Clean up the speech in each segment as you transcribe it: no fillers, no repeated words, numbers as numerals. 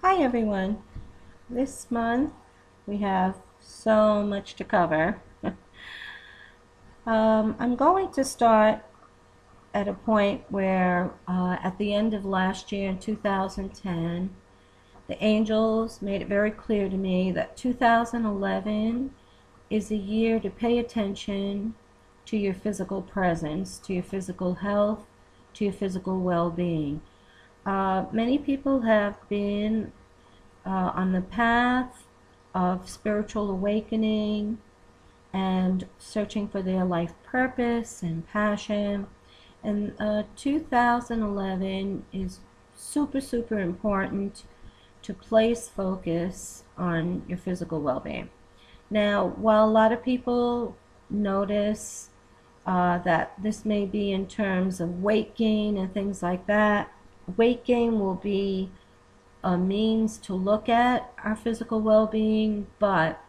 Hi everyone. This month we have so much to cover. I'm going to start at a point where at the end of last year in 2010, the angels made it very clear to me that 2011 is a year to pay attention to your physical presence, to your physical health, to your physical well-being. Many people have been on the path of spiritual awakening and searching for their life purpose and passion. And 2011 is super, super important to place focus on your physical well-being. Now, while a lot of people notice that this may be in terms of weight gain and things like that, weight gain will be a means to look at our physical well-being, but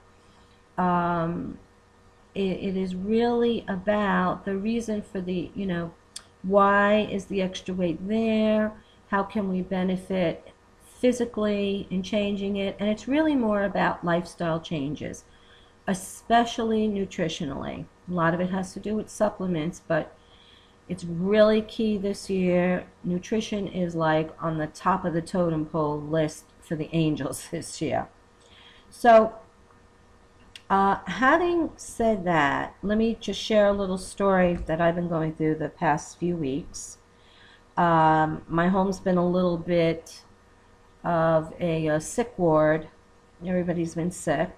it is really about the reason for the, why is the extra weight there? How can we benefit physically in changing it? And it's really more about lifestyle changes, especially nutritionally. A lot of it has to do with supplements, but it's really key this year. Nutrition is like on the top of the totem pole list for the angels this year. So, having said that, let me just share a little story that I've been going through the past few weeks. My home's been a little bit of a sick ward. Everybody's been sick,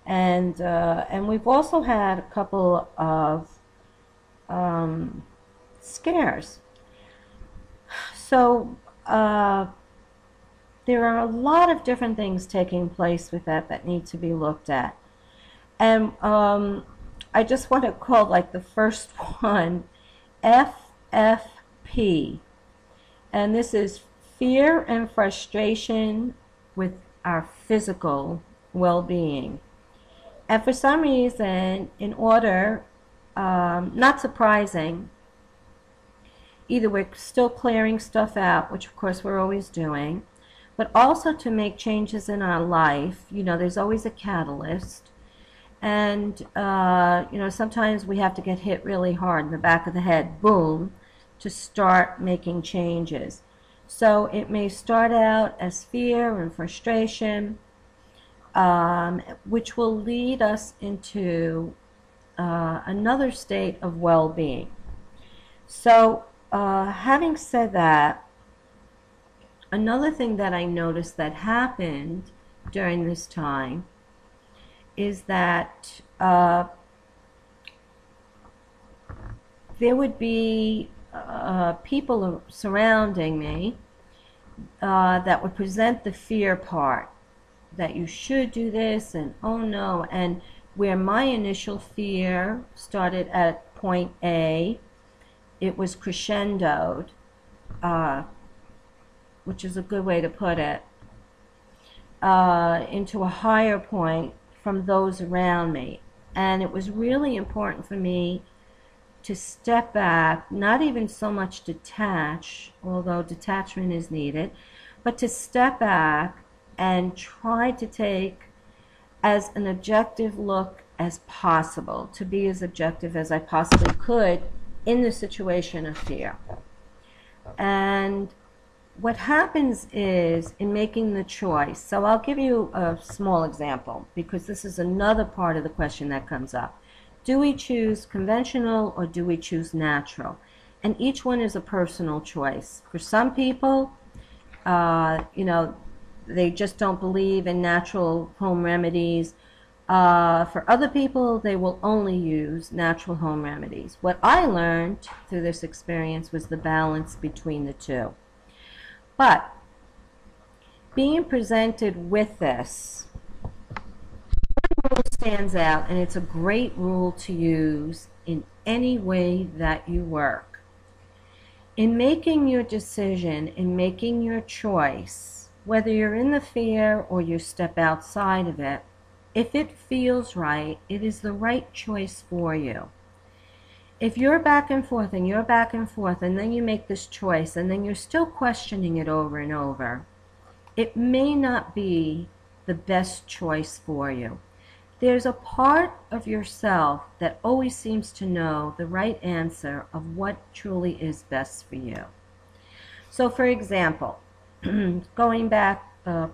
and we've also had a couple of scares. So there are a lot of different things taking place with that need to be looked at. And I just want to call like the first one FFP. And this is fear and frustration with our physical well-being. And for some reason, in order, not surprising, either we're still clearing stuff out, which of course we're always doing, but also to make changes in our life. There's always a catalyst. And, sometimes we have to get hit really hard in the back of the head, boom, to start making changes. So it may start out as fear and frustration, which will lead us into another state of well-being. So, having said that, another thing that I noticed that happened during this time is that there would be people surrounding me that would present the fear part, that you should do this and oh no, and where my initial fear started at point A, it was crescendoed, which is a good way to put it, into a higher point from those around me. And it was really important for me to step back, not even so much detach, although detachment is needed, but to step back and try to take as an objective look as possible, to be as objective as I possibly could in the situation of fear. And what happens is, in making the choice, so I'll give you a small example, because this is another part of the question that comes up. Do we choose conventional or do we choose natural? And each one is a personal choice. For some people, they just don't believe in natural home remedies. For other people, they will only use natural home remedies. What I learned through this experience was the balance between the two. But being presented with this, one rule stands out, and it's a great rule to use in any way that you work. In making your decision, in making your choice, whether you're in the fear or you step outside of it, if it feels right, it is the right choice for you. If you're back and forth and you're back and forth and then you make this choice and then you're still questioning it over and over, it may not be the best choice for you. There's a part of yourself that always seems to know the right answer of what truly is best for you. So for example, going back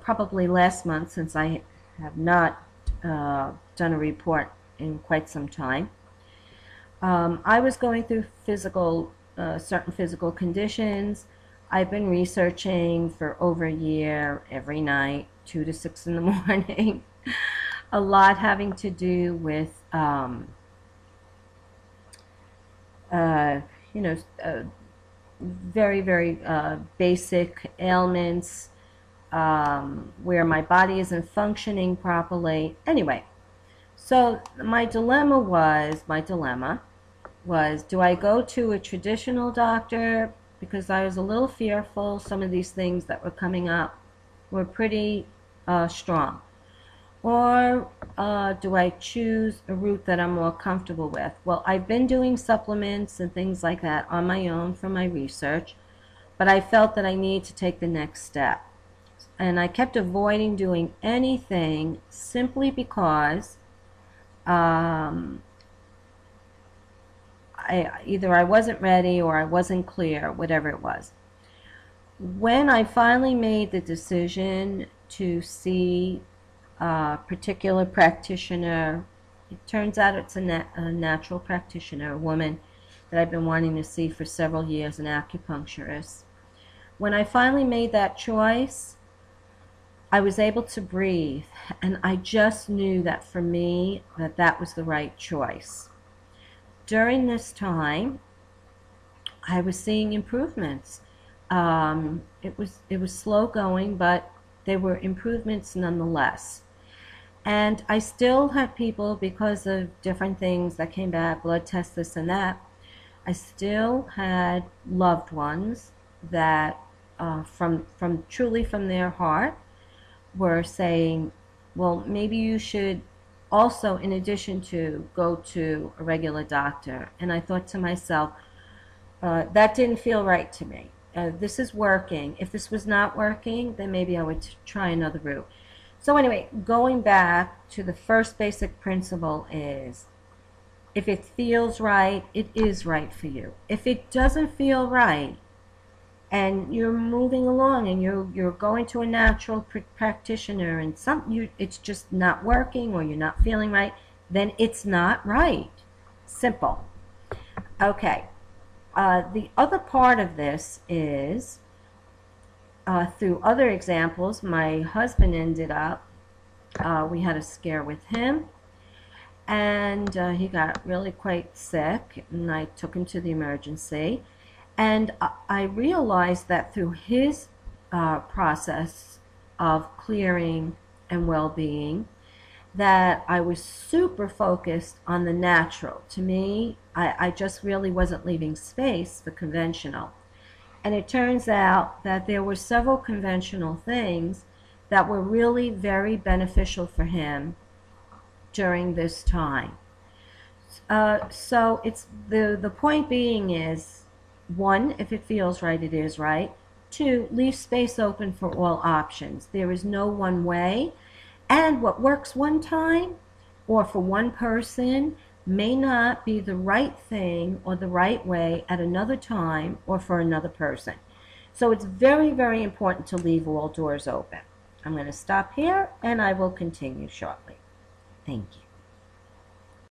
probably last month, since I have not done a report in quite some time, I was going through certain physical conditions. I've been researching for over a year, every night, 2 to 6 in the morning. A lot having to do with, very, very basic ailments, where my body isn't functioning properly. Anyway, so my dilemma was, do I go to a traditional doctor, because I was a little fearful some of these things that were coming up were pretty strong, or do I choose a route that I'm more comfortable with? Well, I've been doing supplements and things like that on my own for my research, but I felt that I need to take the next step. And I kept avoiding doing anything simply because either I wasn't ready or I wasn't clear, whatever it was. When I finally made the decision to see a particular practitioner, it turns out it's a natural practitioner, a woman that I've been wanting to see for several years, an acupuncturist. When I finally made that choice, I was able to breathe, and I just knew that for me, that was the right choice. During this time, I was seeing improvements. It was slow going, but there were improvements nonetheless. And I still have people, because of different things that came back, blood tests, this and that, I still had loved ones that truly from their heart were saying, well, maybe you should also, in addition to, go to a regular doctor. And I thought to myself, that didn't feel right to me. This is working. If this was not working, then maybe I would try another route. So anyway, going back to the first basic principle is, if it feels right, it is right for you. If it doesn't feel right, and you're moving along and you're going to a natural practitioner and it's just not working, or you're not feeling right, then it's not right. Simple. Okay. The other part of this is, through other examples, my husband ended up, we had a scare with him, and he got really quite sick, and I took him to the emergency. And I realized that through his process of clearing and well-being, that I was super focused on the natural. To me, I just really wasn't leaving space for conventional. And it turns out that there were several conventional things that were really very beneficial for him during this time. So it's the point being is, 1, if it feels right, it is right. 2, leave space open for all options. There is no one way, and what works one time or for one person may not be the right thing or the right way at another time or for another person. So it's very, very important to leave all doors open. I'm going to stop here, and I will continue shortly. Thank you.